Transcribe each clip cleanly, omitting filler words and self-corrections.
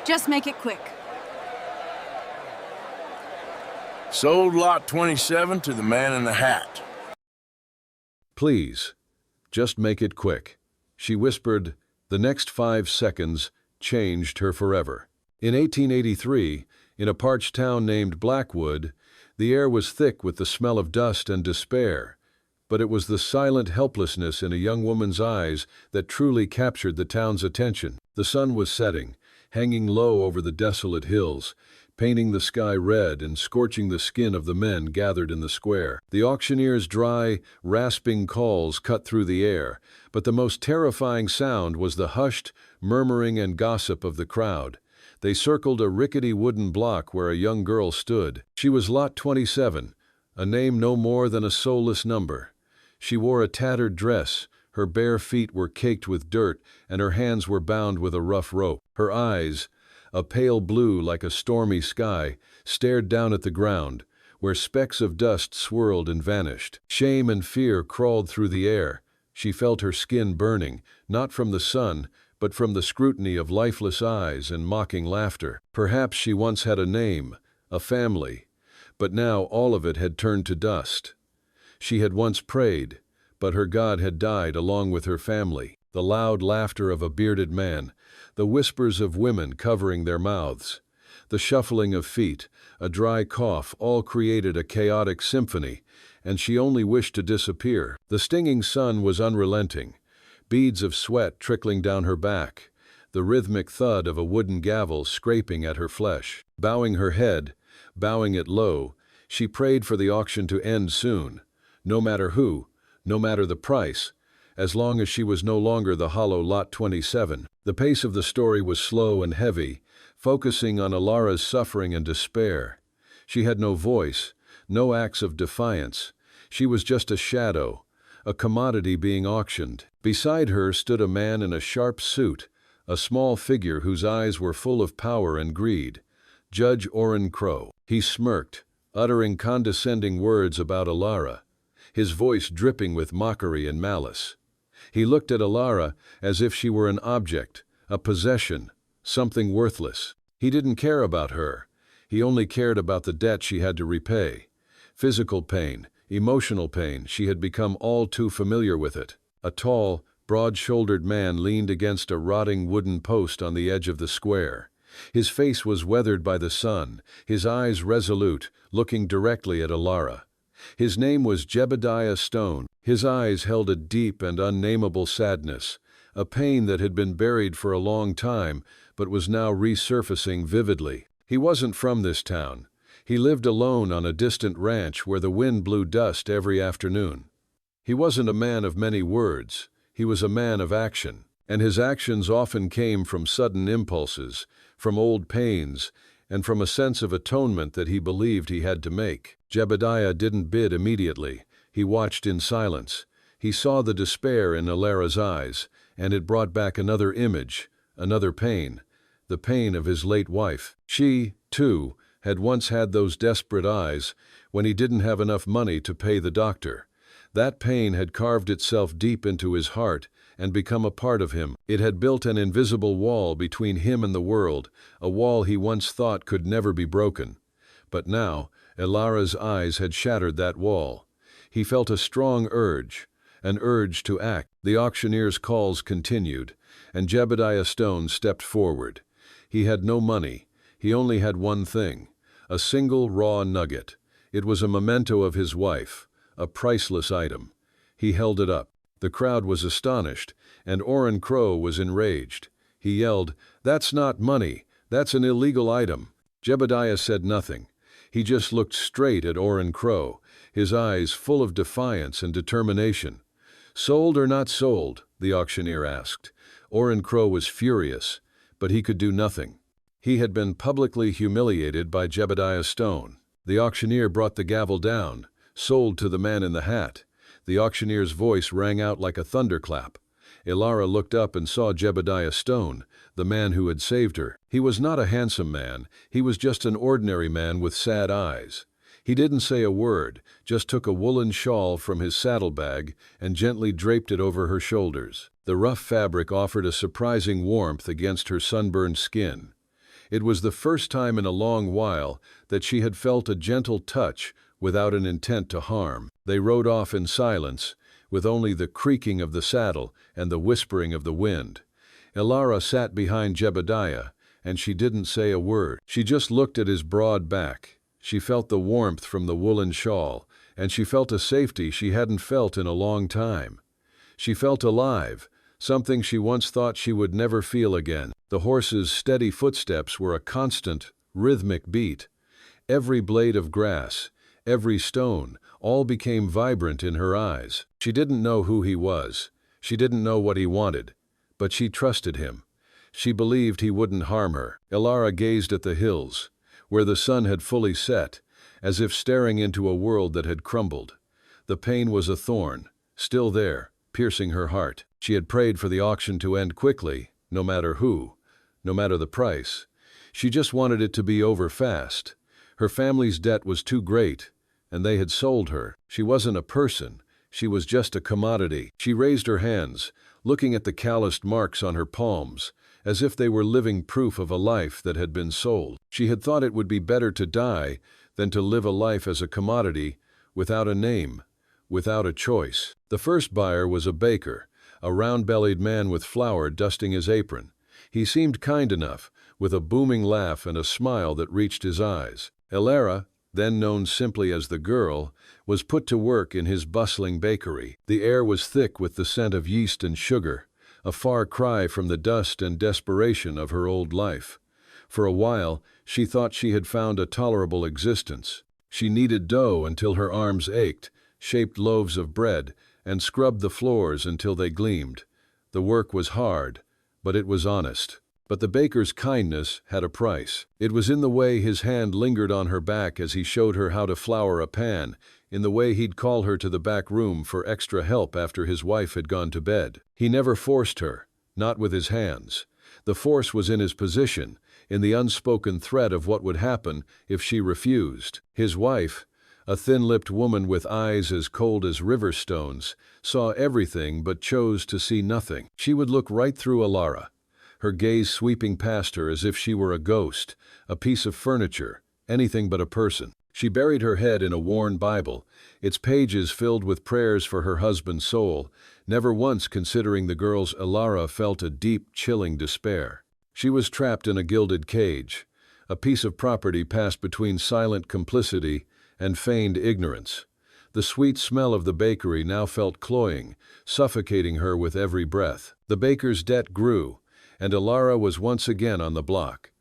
Just make it quick. Sold lot 27 to the man in the hat. Please, just make it quick. She whispered. The next 5 seconds changed her forever. In 1883, in a parched town named Blackwood, the air was thick with the smell of dust and despair, but it was the silent helplessness in a young woman's eyes that truly captured the town's attention. The sun was setting, hanging low over the desolate hills, painting the sky red and scorching the skin of the men gathered in the square. The auctioneer's dry, rasping calls cut through the air, but the most terrifying sound was the hushed, murmuring and gossip of the crowd. They circled a rickety wooden block where a young girl stood. She was lot 27, a name no more than a soulless number. She wore a tattered dress, her bare feet were caked with dirt, and her hands were bound with a rough rope. Her eyes, a pale blue like a stormy sky, stared down at the ground, where specks of dust swirled and vanished. Shame and fear crawled through the air. She felt her skin burning, not from the sun, but from the scrutiny of lifeless eyes and mocking laughter. Perhaps she once had a name, a family, but now all of it had turned to dust. She had once prayed, but her God had died along with her family. The loud laughter of a bearded man, the whispers of women covering their mouths, the shuffling of feet, a dry cough, all created a chaotic symphony, and she only wished to disappear. The stinging sun was unrelenting, beads of sweat trickling down her back, the rhythmic thud of a wooden gavel scraping at her flesh. Bowing her head, bowing it low, she prayed for the auction to end soon, no matter who, no matter the price, as long as she was no longer the hollow lot 27. The pace of the story was slow and heavy, focusing on Ellara's suffering and despair. She had no voice, no acts of defiance. She was just a shadow, a commodity being auctioned. Beside her stood a man in a sharp suit, a small figure whose eyes were full of power and greed. Judge Orrin Crow. He smirked, uttering condescending words about Ellara, his voice dripping with mockery and malice. He looked at Ellara as if she were an object, a possession, something worthless. He didn't care about her. He only cared about the debt she had to repay. Physical pain, emotional pain, she had become all too familiar with it. A tall, broad-shouldered man leaned against a rotting wooden post on the edge of the square. His face was weathered by the sun, his eyes resolute, looking directly at Ellara. His name was Jebediah Stone. His eyes held a deep and unnameable sadness, a pain that had been buried for a long time but was now resurfacing vividly. He wasn't from this town. He lived alone on a distant ranch where the wind blew dust every afternoon. He wasn't a man of many words. He was a man of action, and his actions often came from sudden impulses, from old pains, and from a sense of atonement that he believed he had to make. Jebediah didn't bid immediately. He watched in silence. He saw the despair in Ellara's eyes, and it brought back another image, another pain, the pain of his late wife. She, too, had once had those desperate eyes when he didn't have enough money to pay the doctor. That pain had carved itself deep into his heart and become a part of him. It had built an invisible wall between him and the world, a wall he once thought could never be broken. But now, Ellara's eyes had shattered that wall. He felt a strong urge, an urge to act. The auctioneer's calls continued, and Jebediah Stone stepped forward. He had no money. He only had one thing, a single raw nugget. It was a memento of his wife, a priceless item. He held it up. The crowd was astonished, and Orrin Crow was enraged. He yelled, "That's not money. That's an illegal item." Jebediah said nothing. He just looked straight at Orrin Crow, his eyes full of defiance and determination. "Sold or not sold?" the auctioneer asked. Orrin Crow was furious, but he could do nothing. He had been publicly humiliated by Jebediah Stone. The auctioneer brought the gavel down. "Sold to the man in the hat." The auctioneer's voice rang out like a thunderclap. Ellara looked up and saw Jebediah Stone, the man who had saved her. He was not a handsome man. He was just an ordinary man with sad eyes. He didn't say a word, just took a woolen shawl from his saddlebag and gently draped it over her shoulders. The rough fabric offered a surprising warmth against her sunburned skin. It was the first time in a long while that she had felt a gentle touch without an intent to harm. They rode off in silence, with only the creaking of the saddle and the whispering of the wind. Ellara sat behind Jebediah, and she didn't say a word. She just looked at his broad back. She felt the warmth from the woolen shawl, and she felt a safety she hadn't felt in a long time. She felt alive, something she once thought she would never feel again. The horse's steady footsteps were a constant, rhythmic beat. Every blade of grass, every stone, all became vibrant in her eyes. She didn't know who he was. She didn't know what he wanted. But she trusted him. She believed he wouldn't harm her. Ellara gazed at the hills, where the sun had fully set, as if staring into a world that had crumbled. The pain was a thorn, still there, piercing her heart. She had prayed for the auction to end quickly, no matter who, no matter the price. She just wanted it to be over fast. Her family's debt was too great, and they had sold her. She wasn't a person. She was just a commodity. She raised her hands, looking at the calloused marks on her palms, as if they were living proof of a life that had been sold. She had thought it would be better to die than to live a life as a commodity, without a name, without a choice. The first buyer was a baker, a round-bellied man with flour dusting his apron. He seemed kind enough, with a booming laugh and a smile that reached his eyes. Ellara, then known simply as the girl, was put to work in his bustling bakery. The air was thick with the scent of yeast and sugar, a far cry from the dust and desperation of her old life. For a while, she thought she had found a tolerable existence. She kneaded dough until her arms ached, shaped loaves of bread, and scrubbed the floors until they gleamed. The work was hard, but it was honest. But the baker's kindness had a price. It was in the way his hand lingered on her back as he showed her how to flour a pan, in the way he'd call her to the back room for extra help after his wife had gone to bed. He never forced her, not with his hands. The force was in his position, in the unspoken threat of what would happen if she refused. His wife, a thin-lipped woman with eyes as cold as river stones, saw everything but chose to see nothing. She would look right through Ellara, her gaze sweeping past her as if she were a ghost, a piece of furniture, anything but a person. She buried her head in a worn Bible, its pages filled with prayers for her husband's soul, never once considering the girl's. Ellara felt a deep, chilling despair. She was trapped in a gilded cage, a piece of property passed between silent complicity and feigned ignorance. The sweet smell of the bakery now felt cloying, suffocating her with every breath. The baker's debt grew, and Ellara was once again on the block.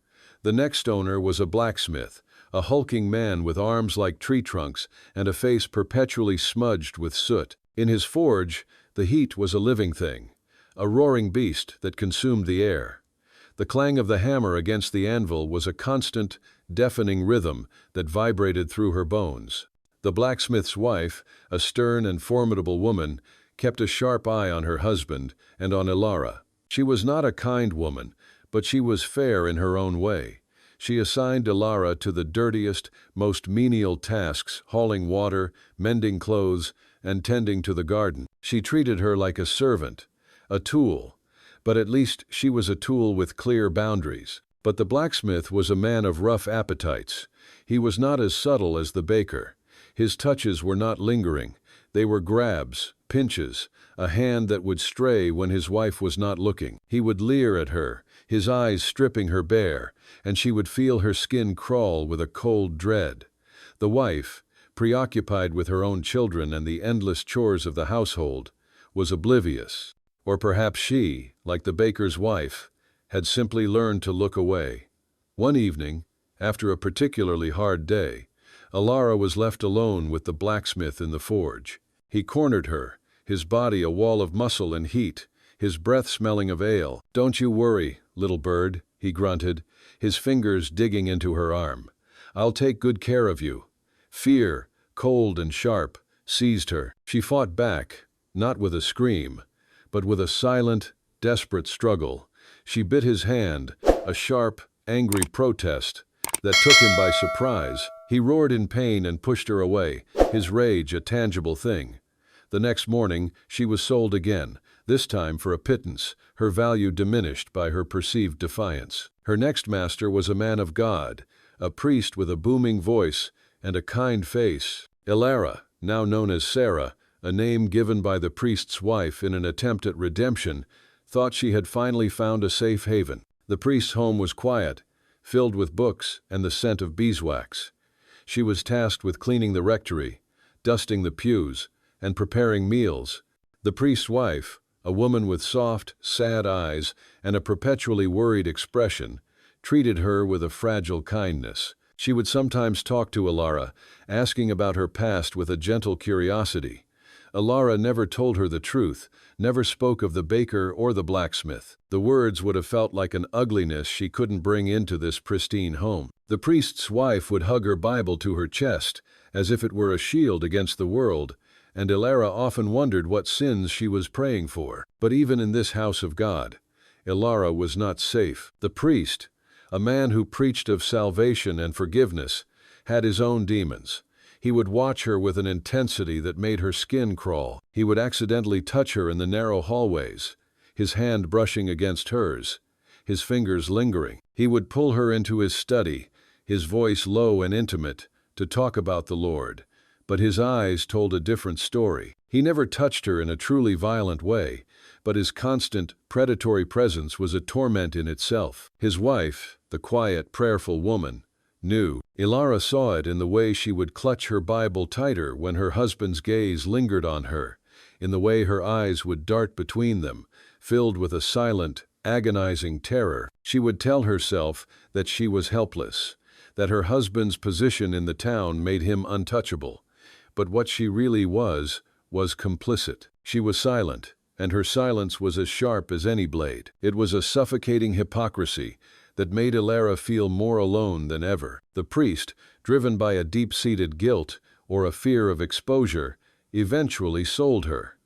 The next owner was a blacksmith, a hulking man with arms like tree trunks and a face perpetually smudged with soot. In his forge, the heat was a living thing, a roaring beast that consumed the air. The clang of the hammer against the anvil was a constant, deafening rhythm that vibrated through her bones. The blacksmith's wife, a stern and formidable woman, kept a sharp eye on her husband and on Ellara. She was not a kind woman, but she was fair in her own way. She assigned Ellara to the dirtiest, most menial tasks, hauling water, mending clothes, and tending to the garden. She treated her like a servant, a tool, but at least she was a tool with clear boundaries. But the blacksmith was a man of rough appetites. He was not as subtle as the baker. His touches were not lingering. They were grabs, pinches, a hand that would stray when his wife was not looking. He would leer at her, his eyes stripping her bare, and she would feel her skin crawl with a cold dread. The wife, preoccupied with her own children and the endless chores of the household, was oblivious. Or perhaps she, like the baker's wife, had simply learned to look away. One evening, after a particularly hard day, Ellara was left alone with the blacksmith in the forge. He cornered her, his body a wall of muscle and heat, his breath smelling of ale. "Don't you worry, little bird," he grunted, his fingers digging into her arm. "I'll take good care of you." Fear, cold and sharp, seized her. She fought back, not with a scream, but with a silent, desperate struggle. She bit his hand, a sharp, angry protest that took him by surprise. He roared in pain and pushed her away, his rage a tangible thing. The next morning, she was sold again, this time for a pittance, her value diminished by her perceived defiance. Her next master was a man of God, a priest with a booming voice and a kind face. Ellara, now known as Sarah, a name given by the priest's wife in an attempt at redemption, thought she had finally found a safe haven. The priest's home was quiet, filled with books and the scent of beeswax. She was tasked with cleaning the rectory, dusting the pews, and preparing meals. The priest's wife, a woman with soft, sad eyes and a perpetually worried expression, treated her with a fragile kindness. She would sometimes talk to Ellara, asking about her past with a gentle curiosity. Ellara never told her the truth, never spoke of the baker or the blacksmith. The words would have felt like an ugliness she couldn't bring into this pristine home. The priest's wife would hug her Bible to her chest, as if it were a shield against the world, and Ellara often wondered what sins she was praying for. But even in this house of God, Ellara was not safe. The priest, a man who preached of salvation and forgiveness, had his own demons. He would watch her with an intensity that made her skin crawl. He would accidentally touch her in the narrow hallways, his hand brushing against hers, his fingers lingering. He would pull her into his study, his voice low and intimate, to talk about the Lord. But his eyes told a different story. He never touched her in a truly violent way, but his constant, predatory presence was a torment in itself. His wife, the quiet, prayerful woman, knew. Ellara saw it in the way she would clutch her Bible tighter when her husband's gaze lingered on her, in the way her eyes would dart between them, filled with a silent, agonizing terror. She would tell herself that she was helpless, that her husband's position in the town made him untouchable. But what she really was complicit. She was silent, and her silence was as sharp as any blade. It was a suffocating hypocrisy that made Ellara feel more alone than ever. The priest, driven by a deep-seated guilt or a fear of exposure, eventually sold her.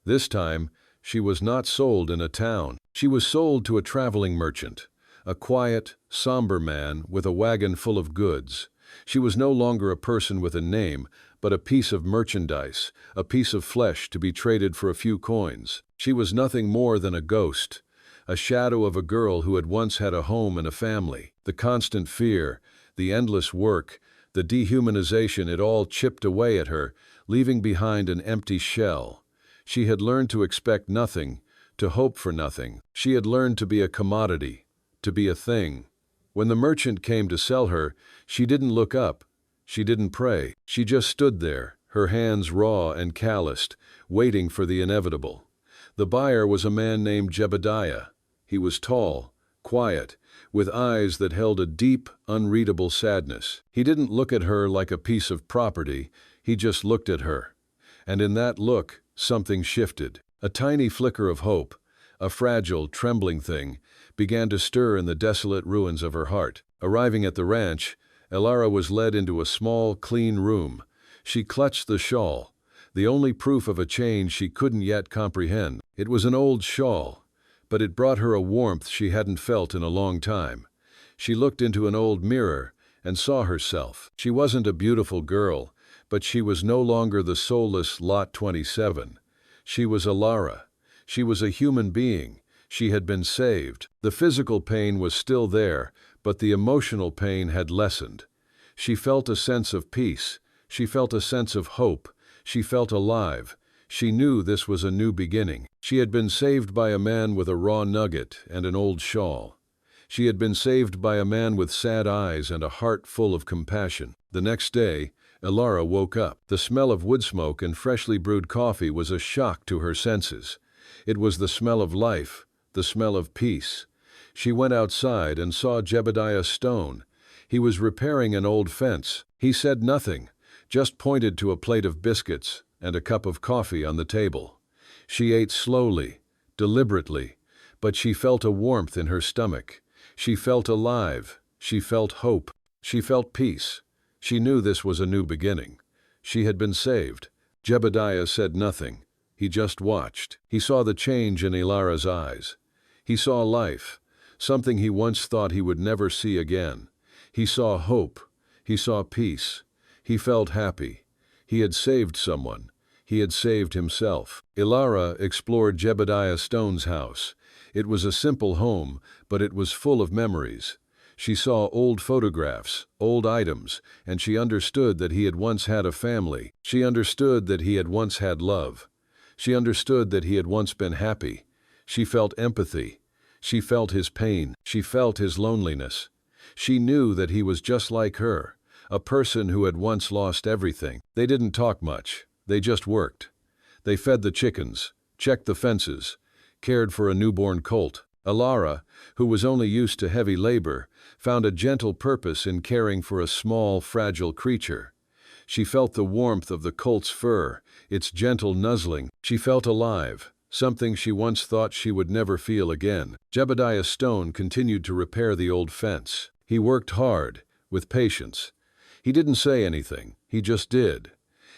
This time, she was not sold in a town. She was sold to a traveling merchant, a quiet, somber man with a wagon full of goods. She was no longer a person with a name, but a piece of merchandise, a piece of flesh to be traded for a few coins. She was nothing more than a ghost, a shadow of a girl who had once had a home and a family. The constant fear, the endless work, the dehumanization, it all chipped away at her, leaving behind an empty shell. She had learned to expect nothing, to hope for nothing. She had learned to be a commodity, to be a thing. When the merchant came to sell her, she didn't look up. She didn't pray. She just stood there, her hands raw and calloused, waiting for the inevitable. The buyer was a man named Jebediah. He was tall, quiet, with eyes that held a deep, unreadable sadness. He didn't look at her like a piece of property, he just looked at her. And in that look, something shifted. A tiny flicker of hope, a fragile, trembling thing, began to stir in the desolate ruins of her heart. Arriving at the ranch, Ellara was led into a small, clean room. She clutched the shawl, the only proof of a change she couldn't yet comprehend. It was an old shawl, but it brought her a warmth she hadn't felt in a long time. She looked into an old mirror and saw herself. She wasn't a beautiful girl, but she was no longer the soulless Lot 27. She was Ellara. She was a human being. She had been saved. The physical pain was still there, but the emotional pain had lessened. She felt a sense of peace. She felt a sense of hope. She felt alive. She knew this was a new beginning. She had been saved by a man with a raw nugget and an old shawl. She had been saved by a man with sad eyes and a heart full of compassion. The next day, Ellara woke up. The smell of wood smoke and freshly brewed coffee was a shock to her senses. It was the smell of life, the smell of peace. She went outside and saw Jebediah Stone. He was repairing an old fence. He said nothing, just pointed to a plate of biscuits and a cup of coffee on the table. She ate slowly, deliberately, but she felt a warmth in her stomach. She felt alive. She felt hope. She felt peace. She knew this was a new beginning. She had been saved. Jebediah said nothing. He just watched. He saw the change in Elara's eyes. He saw life, something he once thought he would never see again. He saw hope. He saw peace. He felt happy. He had saved someone. He had saved himself. Ellara explored Jebediah Stone's house. It was a simple home, but it was full of memories. She saw old photographs, old items, and she understood that he had once had a family. She understood that he had once had love. She understood that he had once been happy. She felt empathy. She felt his pain. She felt his loneliness. She knew that he was just like her, a person who had once lost everything. They didn't talk much. They just worked. They fed the chickens, checked the fences, cared for a newborn colt. Ellara, who was only used to heavy labor, found a gentle purpose in caring for a small, fragile creature. She felt the warmth of the colt's fur, its gentle nuzzling. She felt alive, something she once thought she would never feel again. Jebediah Stone continued to repair the old fence. He worked hard, with patience. He didn't say anything, he just did.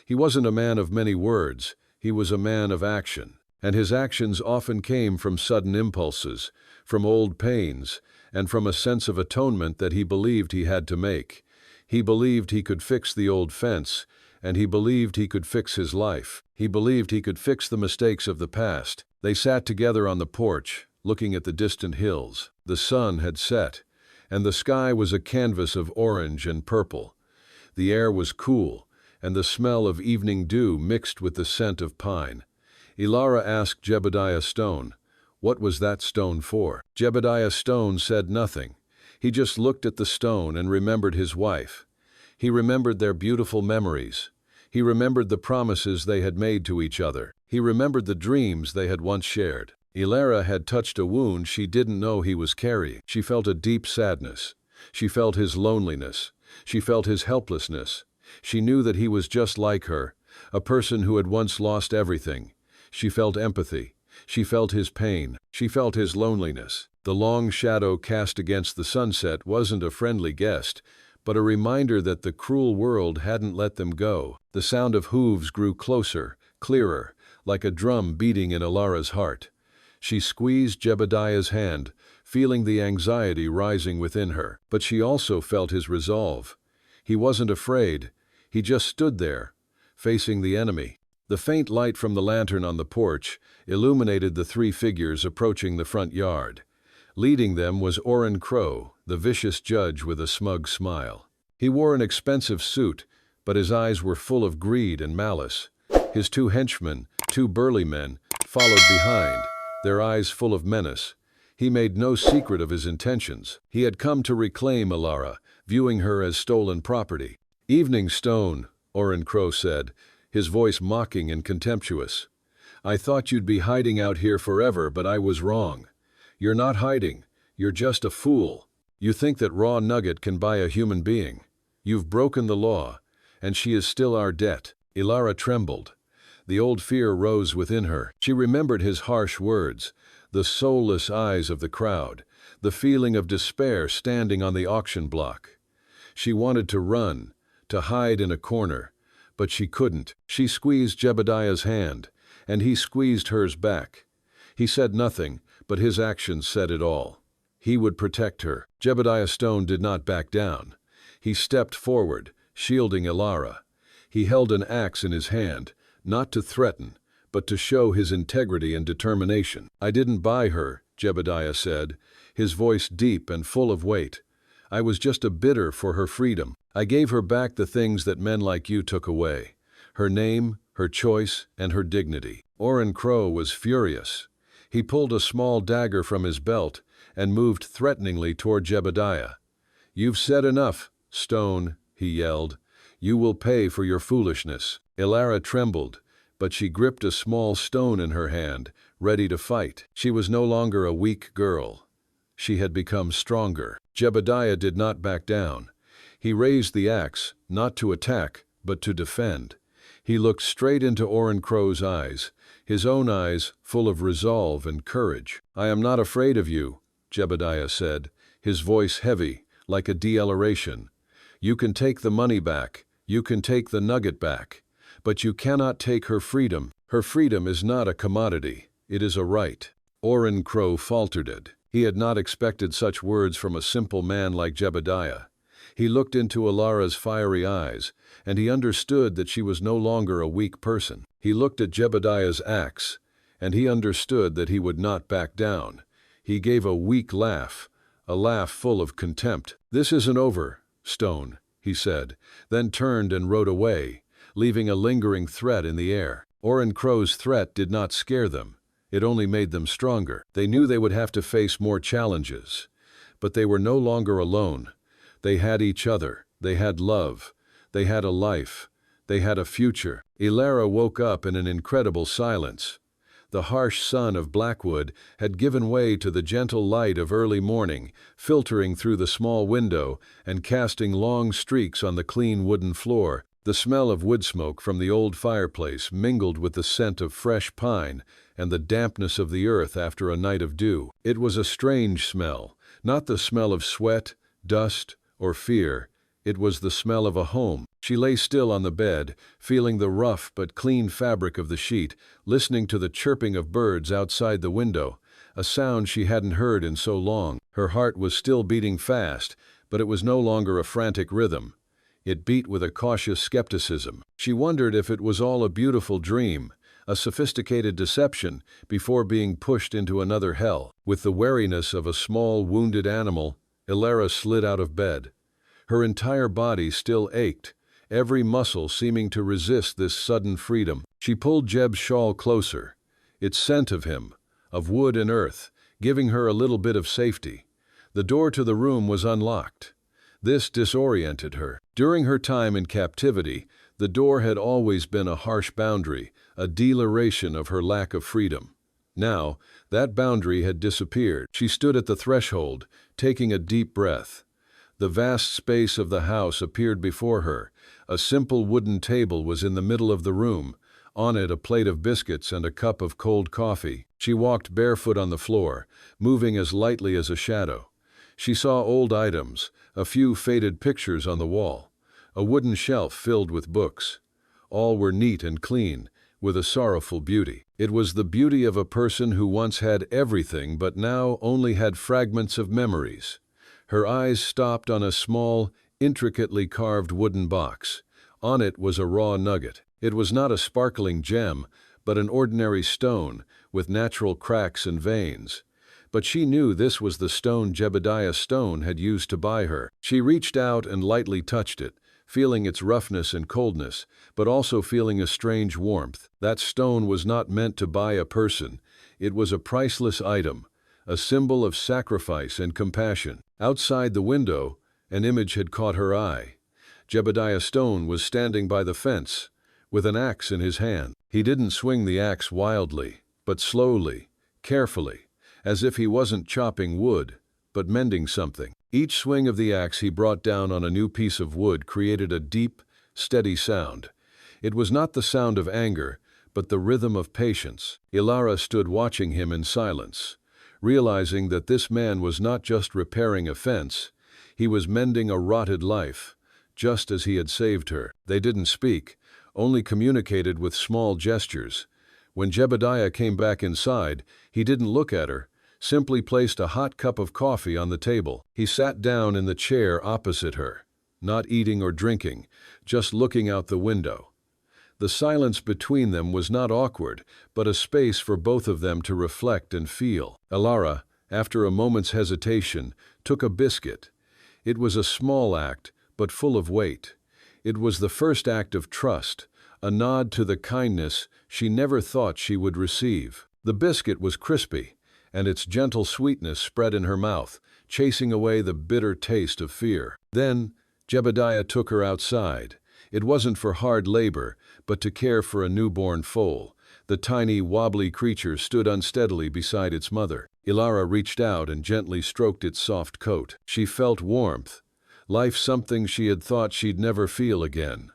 He wasn't a man of many words, he was a man of action. And his actions often came from sudden impulses, from old pains, and from a sense of atonement that he believed he had to make. He believed he could fix the old fence, and he believed he could fix his life. He believed he could fix the mistakes of the past. They sat together on the porch, looking at the distant hills. The sun had set, and the sky was a canvas of orange and purple. The air was cool, and the smell of evening dew mixed with the scent of pine. Ellara asked Jebediah Stone, "What was that stone for?" Jebediah Stone said nothing. He just looked at the stone and remembered his wife. He remembered their beautiful memories. He remembered the promises they had made to each other. He remembered the dreams they had once shared. Ellara had touched a wound she didn't know he was carrying. She felt a deep sadness. She felt his loneliness. She felt his helplessness. She knew that he was just like her, a person who had once lost everything. She felt empathy. She felt his pain. She felt his loneliness. The long shadow cast against the sunset wasn't a friendly guest, but a reminder that the cruel world hadn't let them go. The sound of hooves grew closer, clearer, like a drum beating in Elara's heart. She squeezed Jebediah's hand, feeling the anxiety rising within her. But she also felt his resolve. He wasn't afraid. He just stood there, facing the enemy. The faint light from the lantern on the porch illuminated the three figures approaching the front yard. Leading them was Orrin Crow, the vicious judge with a smug smile. He wore an expensive suit, but his eyes were full of greed and malice. His two henchmen, two burly men, followed behind, their eyes full of menace. He made no secret of his intentions. He had come to reclaim Ellara, viewing her as stolen property. "Evening, Stone," Orrin Crow said, his voice mocking and contemptuous. "I thought you'd be hiding out here forever, but I was wrong. You're not hiding. You're just a fool. You think that raw nugget can buy a human being. You've broken the law, and she is still our debt." Ellara trembled. The old fear rose within her. She remembered his harsh words, the soulless eyes of the crowd, the feeling of despair standing on the auction block. She wanted to run, to hide in a corner, but she couldn't. She squeezed Jebediah's hand, and he squeezed hers back. He said nothing, but his actions said it all. He would protect her. Jebediah Stone did not back down. He stepped forward, shielding Ellara. He held an axe in his hand, not to threaten, but to show his integrity and determination. "I didn't buy her," Jebediah said, his voice deep and full of weight. "I was just a bidder for her freedom. I gave her back the things that men like you took away. Her name, her choice, and her dignity." Orrin Crow was furious. He pulled a small dagger from his belt and moved threateningly toward Jebediah. "You've said enough, Stone," he yelled. "You will pay for your foolishness." Ellara trembled, but she gripped a small stone in her hand, ready to fight. She was no longer a weak girl. She had become stronger. Jebediah did not back down. He raised the axe, not to attack, but to defend. He looked straight into Orrin Crow's eyes, his own eyes full of resolve and courage. "I am not afraid of you," Jebediah said, his voice heavy, like a declaration. "You can take the money back, you can take the nugget back, but you cannot take her freedom. Her freedom is not a commodity, it is a right." Orrin Crow faltered it. He had not expected such words from a simple man like Jebediah. He looked into Elara's fiery eyes, and he understood that she was no longer a weak person. He looked at Jebediah's axe, and he understood that he would not back down. He gave a weak laugh, a laugh full of contempt. "This isn't over, Stone," he said, then turned and rode away, leaving a lingering threat in the air. Oren Crow's threat did not scare them. It only made them stronger. They knew they would have to face more challenges. But they were no longer alone. They had each other. They had love. They had a life. They had a future. Ellara woke up in an incredible silence. The harsh sun of Blackwood had given way to the gentle light of early morning, filtering through the small window and casting long streaks on the clean wooden floor. The smell of wood smoke from the old fireplace mingled with the scent of fresh pine and the dampness of the earth after a night of dew. It was a strange smell, not the smell of sweat, dust, or fear. It was the smell of a home. She lay still on the bed, feeling the rough but clean fabric of the sheet, listening to the chirping of birds outside the window, a sound she hadn't heard in so long. Her heart was still beating fast, but it was no longer a frantic rhythm. It beat with a cautious skepticism. She wondered if it was all a beautiful dream, a sophisticated deception, before being pushed into another hell. With the wariness of a small, wounded animal, Ellara slid out of bed. Her entire body still ached, every muscle seeming to resist this sudden freedom. She pulled Jeb's shawl closer, its scent of him, of wood and earth, giving her a little bit of safety. The door to the room was unlocked. This disoriented her. During her time in captivity, the door had always been a harsh boundary, a declaration of her lack of freedom. Now, that boundary had disappeared. She stood at the threshold, taking a deep breath. The vast space of the house appeared before her. A simple wooden table was in the middle of the room, on it a plate of biscuits and a cup of cold coffee. She walked barefoot on the floor, moving as lightly as a shadow. She saw old items, a few faded pictures on the wall, a wooden shelf filled with books. All were neat and clean, with a sorrowful beauty. It was the beauty of a person who once had everything but now only had fragments of memories. Her eyes stopped on a small, intricately carved wooden box. On it was a raw nugget. It was not a sparkling gem, but an ordinary stone, with natural cracks and veins. But she knew this was the stone Jebediah Stone had used to buy her. She reached out and lightly touched it, feeling its roughness and coldness, but also feeling a strange warmth. That stone was not meant to buy a person. It was a priceless item, a symbol of sacrifice and compassion. Outside the window, an image had caught her eye. Jebediah Stone was standing by the fence, with an axe in his hand. He didn't swing the axe wildly, but slowly, carefully, as if he wasn't chopping wood, but mending something. Each swing of the axe he brought down on a new piece of wood created a deep, steady sound. It was not the sound of anger, but the rhythm of patience. Ellara stood watching him in silence, realizing that this man was not just repairing a fence, he was mending a rotted life, just as he had saved her. They didn't speak, only communicated with small gestures. When Jebediah came back inside, he didn't look at her, simply placed a hot cup of coffee on the table. He sat down in the chair opposite her, not eating or drinking, just looking out the window. The silence between them was not awkward, but a space for both of them to reflect and feel. Ellara, after a moment's hesitation, took a biscuit. It was a small act, but full of weight. It was the first act of trust, a nod to the kindness she never thought she would receive. The biscuit was crispy, and its gentle sweetness spread in her mouth, chasing away the bitter taste of fear. Then, Jebediah took her outside. It wasn't for hard labor, but to care for a newborn foal. The tiny, wobbly creature stood unsteadily beside its mother. Ellara reached out and gently stroked its soft coat. She felt warmth, life something she had thought she'd never feel again.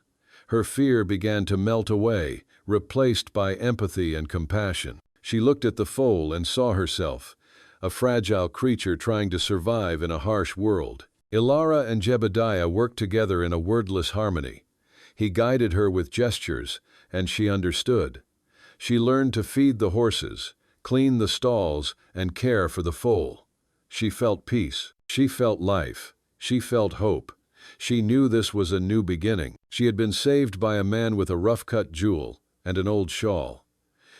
Her fear began to melt away, replaced by empathy and compassion. She looked at the foal and saw herself, a fragile creature trying to survive in a harsh world. Ellara and Jebediah worked together in a wordless harmony. He guided her with gestures, and she understood. She learned to feed the horses, clean the stalls, and care for the foal. She felt peace. She felt life. She felt hope. She knew this was a new beginning. She had been saved by a man with a rough-cut jewel and an old shawl.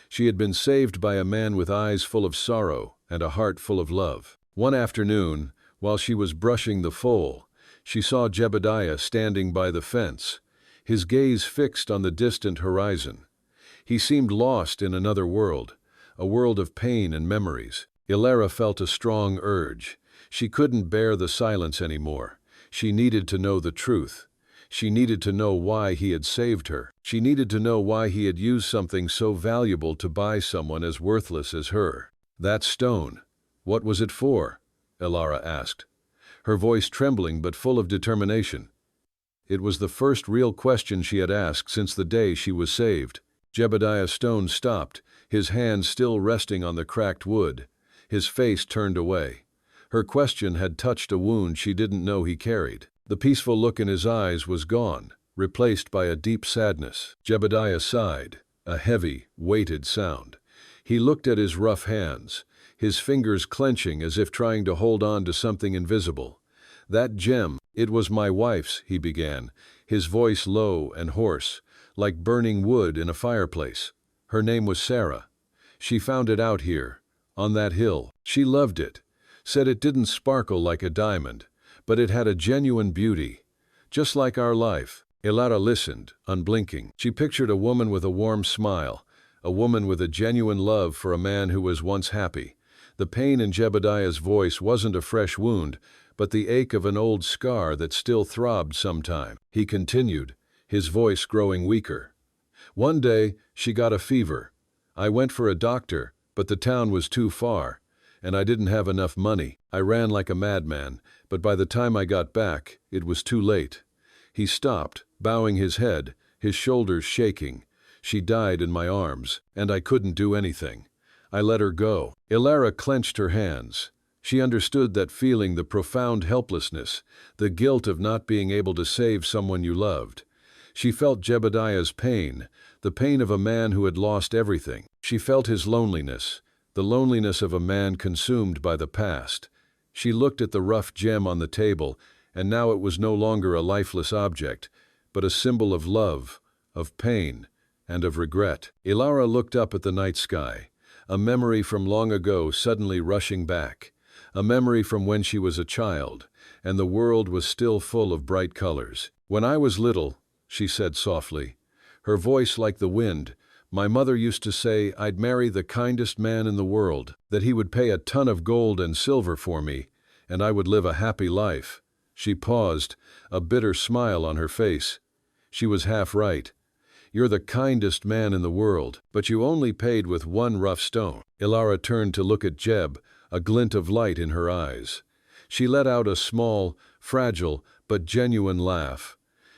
She had been saved by a man with eyes full of sorrow and a heart full of love. One afternoon, while she was brushing the foal, she saw Jebediah standing by the fence, his gaze fixed on the distant horizon. He seemed lost in another world, a world of pain and memories. Ellara felt a strong urge. She couldn't bear the silence anymore. She needed to know the truth. She needed to know why he had saved her. She needed to know why he had used something so valuable to buy someone as worthless as her. That stone, what was it for? Ellara asked, her voice trembling but full of determination. It was the first real question she had asked since the day she was saved. Jebediah Stone stopped, his hands still resting on the cracked wood, his face turned away. Her question had touched a wound she didn't know he carried. The peaceful look in his eyes was gone, replaced by a deep sadness. Jebediah sighed, a heavy, weighted sound. He looked at his rough hands, his fingers clenching as if trying to hold on to something invisible. That gem, it was my wife's, he began, his voice low and hoarse, like burning wood in a fireplace. Her name was Sarah. She found it out here, on that hill. She loved it, said it didn't sparkle like a diamond, but it had a genuine beauty, just like our life. Ellara listened, unblinking. She pictured a woman with a warm smile, a woman with a genuine love for a man who was once happy. The pain in Jebediah's voice wasn't a fresh wound, but the ache of an old scar that still throbbed sometime. He continued, his voice growing weaker. One day, she got a fever. I went for a doctor, but the town was too far, and I didn't have enough money. I ran like a madman, but by the time I got back, it was too late. He stopped, bowing his head, his shoulders shaking. She died in my arms, and I couldn't do anything. I let her go. Ellara clenched her hands. She understood that feeling, the profound helplessness, the guilt of not being able to save someone you loved. She felt Jebediah's pain, the pain of a man who had lost everything. She felt his loneliness, the loneliness of a man consumed by the past. She looked at the rough gem on the table, and now it was no longer a lifeless object, but a symbol of love, of pain, and of regret. Ellara looked up at the night sky, a memory from long ago suddenly rushing back, a memory from when she was a child, and the world was still full of bright colors. When I was little, she said softly, her voice like the wind, my mother used to say I'd marry the kindest man in the world, that he would pay a ton of gold and silver for me, and I would live a happy life. She paused, a bitter smile on her face. She was half right. You're the kindest man in the world, but you only paid with one rough stone. Ellara turned to look at Jeb, a glint of light in her eyes. She let out a small, fragile, but genuine laugh.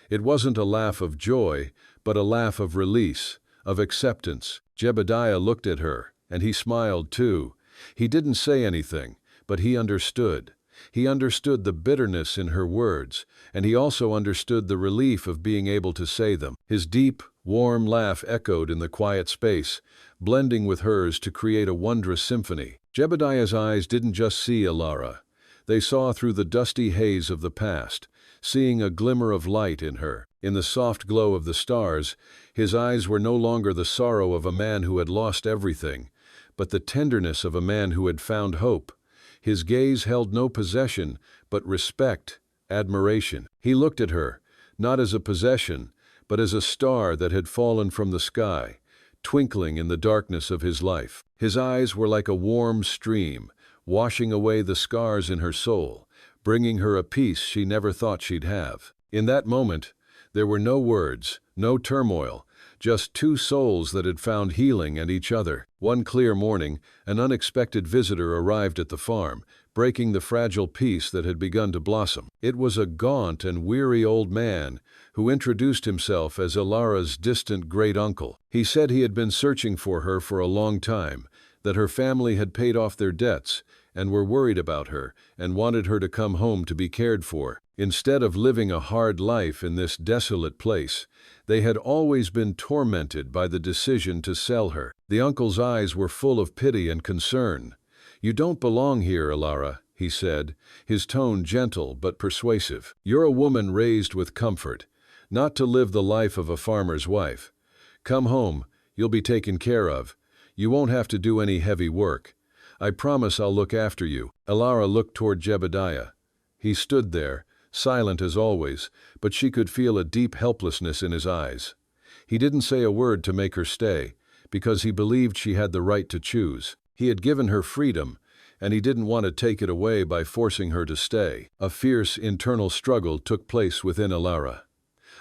It wasn't a laugh of joy, but a laugh of release, of acceptance. Jebediah looked at her, and he smiled too. He didn't say anything, but he understood. He understood the bitterness in her words, and he also understood the relief of being able to say them. His deep, warm laugh echoed in the quiet space, blending with hers to create a wondrous symphony. Jebediah's eyes didn't just see Ellara. They saw through the dusty haze of the past, seeing a glimmer of light in her. In the soft glow of the stars, his eyes were no longer the sorrow of a man who had lost everything, but the tenderness of a man who had found hope. His gaze held no possession, but respect, admiration. He looked at her, not as a possession, but as a star that had fallen from the sky, twinkling in the darkness of his life. His eyes were like a warm stream, washing away the scars in her soul, bringing her a peace she never thought she'd have. In that moment, there were no words, no turmoil, just two souls that had found healing and each other. One clear morning, an unexpected visitor arrived at the farm, breaking the fragile peace that had begun to blossom. It was a gaunt and weary old man who introduced himself as Elara's distant great-uncle. He said he had been searching for her for a long time, that her family had paid off their debts and were worried about her and wanted her to come home to be cared for. Instead of living a hard life in this desolate place, they had always been tormented by the decision to sell her. The uncle's eyes were full of pity and concern. "You don't belong here, Ellara," he said, his tone gentle but persuasive. "You're a woman raised with comfort, not to live the life of a farmer's wife. Come home, you'll be taken care of. You won't have to do any heavy work. I promise I'll look after you." Ellara looked toward Jebediah. He stood there, silent as always, but she could feel a deep helplessness in his eyes. He didn't say a word to make her stay, because he believed she had the right to choose. He had given her freedom, and he didn't want to take it away by forcing her to stay. A fierce internal struggle took place within Ellara.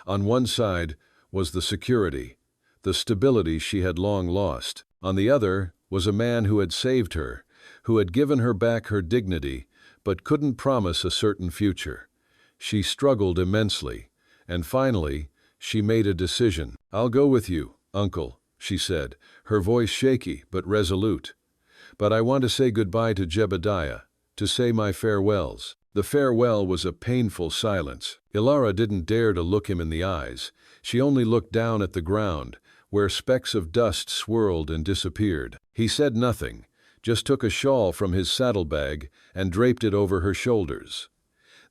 On one side was the security, the stability she had long lost. On the other was a man who had saved her, who had given her back her dignity, but couldn't promise a certain future. She struggled immensely, and finally, she made a decision. "I'll go with you, Uncle," she said, her voice shaky but resolute. "But I want to say goodbye to Jebediah, to say my farewells." The farewell was a painful silence. Ellara didn't dare to look him in the eyes. She only looked down at the ground, where specks of dust swirled and disappeared. He said nothing, just took a shawl from his saddlebag and draped it over her shoulders.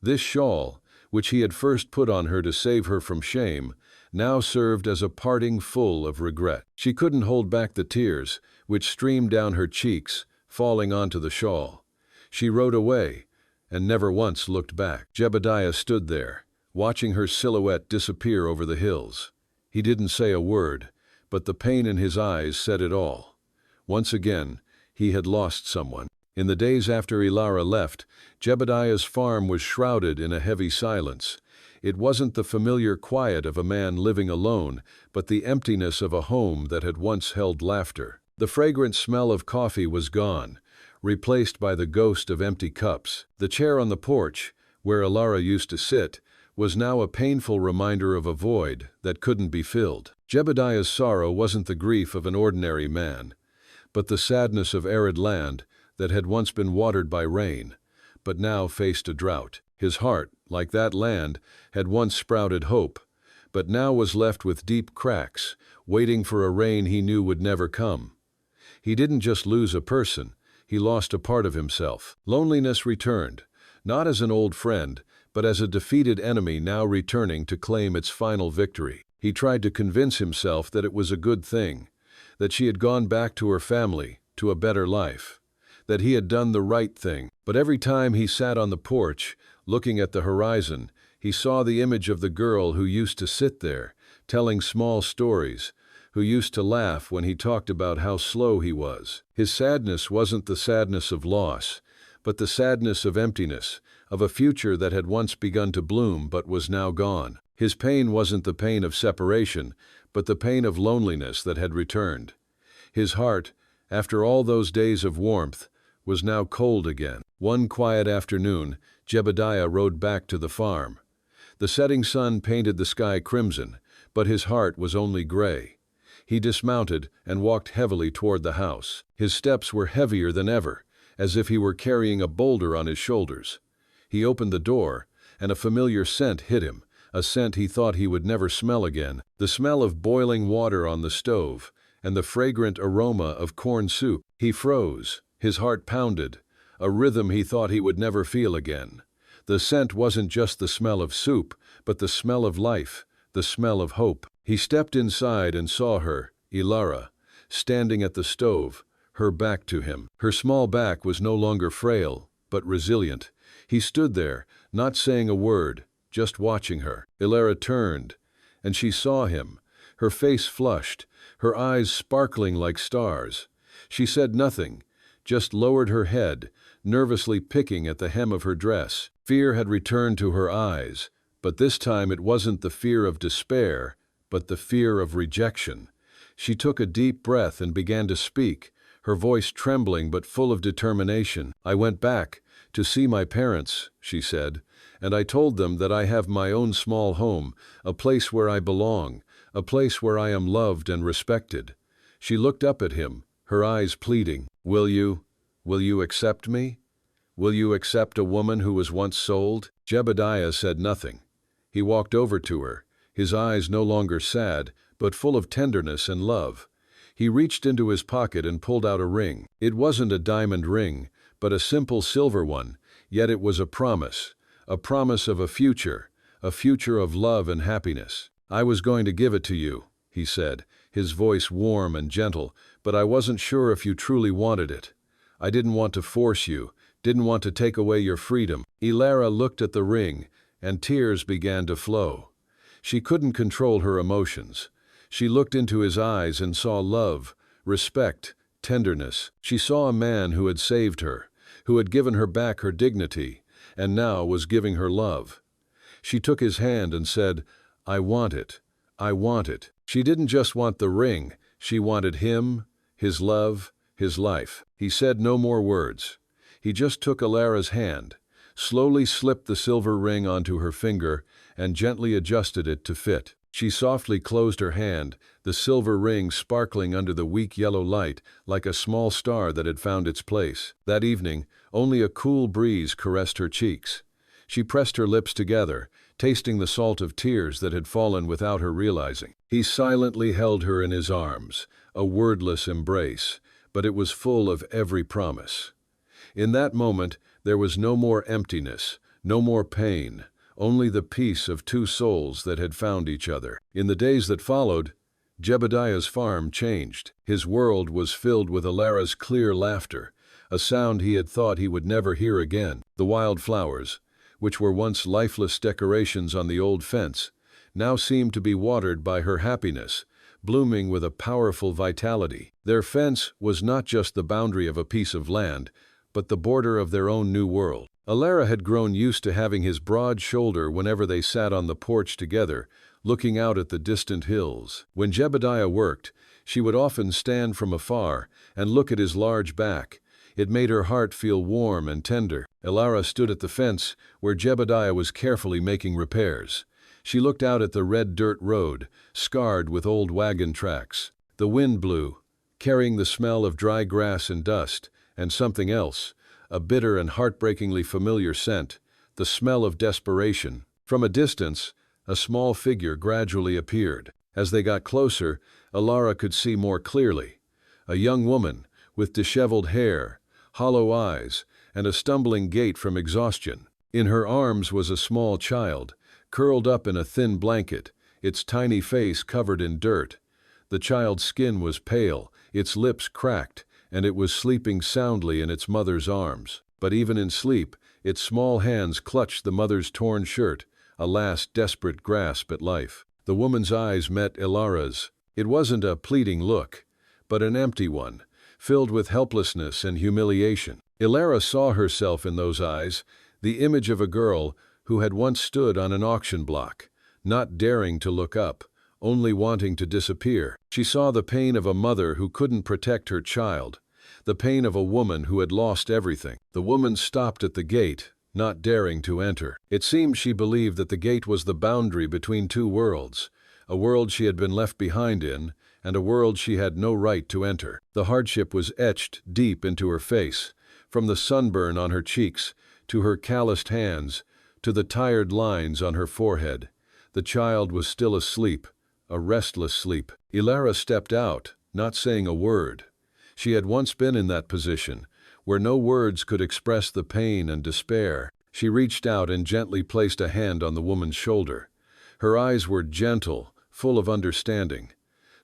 This shawl, which he had first put on her to save her from shame, now served as a parting full of regret. She couldn't hold back the tears, which streamed down her cheeks, falling onto the shawl. She rode away, and never once looked back. Jebediah stood there, watching her silhouette disappear over the hills. He didn't say a word, but the pain in his eyes said it all. Once again, he had lost someone. In the days after Ellara left, Jebediah's farm was shrouded in a heavy silence. It wasn't the familiar quiet of a man living alone, but the emptiness of a home that had once held laughter. The fragrant smell of coffee was gone, replaced by the ghost of empty cups. The chair on the porch, where Ellara used to sit, was now a painful reminder of a void that couldn't be filled. Jebediah's sorrow wasn't the grief of an ordinary man, but the sadness of arid land that had once been watered by rain, but now faced a drought. His heart, like that land, had once sprouted hope, but now was left with deep cracks, waiting for a rain he knew would never come. He didn't just lose a person, he lost a part of himself. Loneliness returned, not as an old friend, but as a defeated enemy now returning to claim its final victory. He tried to convince himself that it was a good thing, that she had gone back to her family, to a better life, that he had done the right thing. But every time he sat on the porch, looking at the horizon, he saw the image of the girl who used to sit there, telling small stories, who used to laugh when he talked about how slow he was. His sadness wasn't the sadness of loss, but the sadness of emptiness, of a future that had once begun to bloom but was now gone. His pain wasn't the pain of separation, but the pain of loneliness that had returned. His heart, after all those days of warmth, was now cold again. One quiet afternoon, Jebediah rode back to the farm. The setting sun painted the sky crimson, but his heart was only gray. He dismounted and walked heavily toward the house. His steps were heavier than ever, as if he were carrying a boulder on his shoulders. He opened the door, and a familiar scent hit him, a scent he thought he would never smell again. The smell of boiling water on the stove, and the fragrant aroma of corn soup. He froze, his heart pounded, a rhythm he thought he would never feel again. The scent wasn't just the smell of soup, but the smell of life, the smell of hope. He stepped inside and saw her, Ellara, standing at the stove, her back to him. Her small back was no longer frail, but resilient. He stood there, not saying a word, just watching her. Ellara turned, and she saw him, her face flushed, her eyes sparkling like stars. She said nothing, just lowered her head, nervously picking at the hem of her dress. Fear had returned to her eyes, but this time it wasn't the fear of despair, but the fear of rejection. She took a deep breath and began to speak, her voice trembling but full of determination. "I went back to see my parents," she said, "and I told them that I have my own small home, a place where I belong, a place where I am loved and respected." She looked up at him, her eyes pleading. Will you accept me? Will you accept a woman who was once sold?" Jebediah said nothing. He walked over to her, his eyes no longer sad, but full of tenderness and love. He reached into his pocket and pulled out a ring. It wasn't a diamond ring, but a simple silver one, Yet it was a promise of a future of love and happiness. "I was going to give it to you," he said, his voice warm and gentle, "but I wasn't sure if you truly wanted it. I didn't want to force you, didn't want to take away your freedom." Ellara looked at the ring, and tears began to flow. She couldn't control her emotions. She looked into his eyes and saw love, respect, tenderness. She saw a man who had saved her, who had given her back her dignity, and now was giving her love. She took his hand and said, "I want it. I want it." She didn't just want the ring, she wanted him, his love, his life. He said no more words. He just took Ellara's hand, slowly slipped the silver ring onto her finger, and gently adjusted it to fit. She softly closed her hand, the silver ring sparkling under the weak yellow light like a small star that had found its place. That evening, only a cool breeze caressed her cheeks. She pressed her lips together, tasting the salt of tears that had fallen without her realizing. He silently held her in his arms, a wordless embrace, but it was full of every promise. In that moment, there was no more emptiness, no more pain, only the peace of two souls that had found each other. In the days that followed, Jebediah's farm changed. His world was filled with Ellara's clear laughter, a sound he had thought he would never hear again. The wildflowers, which were once lifeless decorations on the old fence, now seemed to be watered by her happiness, blooming with a powerful vitality. Their fence was not just the boundary of a piece of land, but the border of their own new world. Ellara had grown used to having his broad shoulder whenever they sat on the porch together, looking out at the distant hills. When Jebediah worked, she would often stand from afar and look at his large back. It made her heart feel warm and tender. Ellara stood at the fence where Jebediah was carefully making repairs. She looked out at the red dirt road, scarred with old wagon tracks. The wind blew, carrying the smell of dry grass and dust, and something else, a bitter and heartbreakingly familiar scent, the smell of desperation. From a distance, a small figure gradually appeared. As they got closer, Ellara could see more clearly. A young woman, with disheveled hair, hollow eyes, and a stumbling gait from exhaustion. In her arms was a small child, curled up in a thin blanket, its tiny face covered in dirt. The child's skin was pale, its lips cracked, and it was sleeping soundly in its mother's arms. But even in sleep, its small hands clutched the mother's torn shirt, a last desperate grasp at life. The woman's eyes met Ellara's. It wasn't a pleading look, but an empty one, filled with helplessness and humiliation. Ellara saw herself in those eyes, the image of a girl who had once stood on an auction block, not daring to look up, only wanting to disappear. She saw the pain of a mother who couldn't protect her child, the pain of a woman who had lost everything. The woman stopped at the gate, not daring to enter. It seemed she believed that the gate was the boundary between two worlds, a world she had been left behind in, and a world she had no right to enter. The hardship was etched deep into her face, from the sunburn on her cheeks, to her calloused hands, to the tired lines on her forehead. The child was still asleep, a restless sleep. Ellara stepped out, not saying a word. She had once been in that position, where no words could express the pain and despair. She reached out and gently placed a hand on the woman's shoulder. Her eyes were gentle, full of understanding.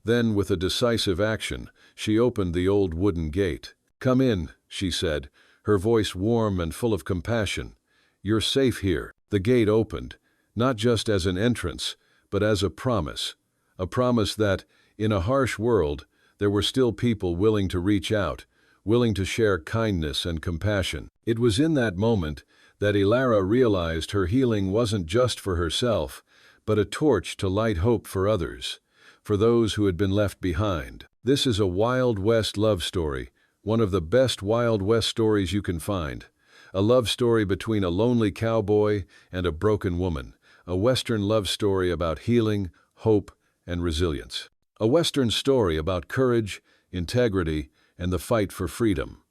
Then, with a decisive action, she opened the old wooden gate. "Come in," she said, her voice warm and full of compassion. "You're safe here." The gate opened, not just as an entrance, but as a promise that, in a harsh world, there were still people willing to reach out, willing to share kindness and compassion. It was in that moment that Ellara realized her healing wasn't just for herself, but a torch to light hope for others, for those who had been left behind. This is a Wild West love story, one of the best Wild West stories you can find. A love story between a lonely cowboy and a broken woman. A Western love story about healing, hope, and resilience. A Western story about courage, integrity, and the fight for freedom.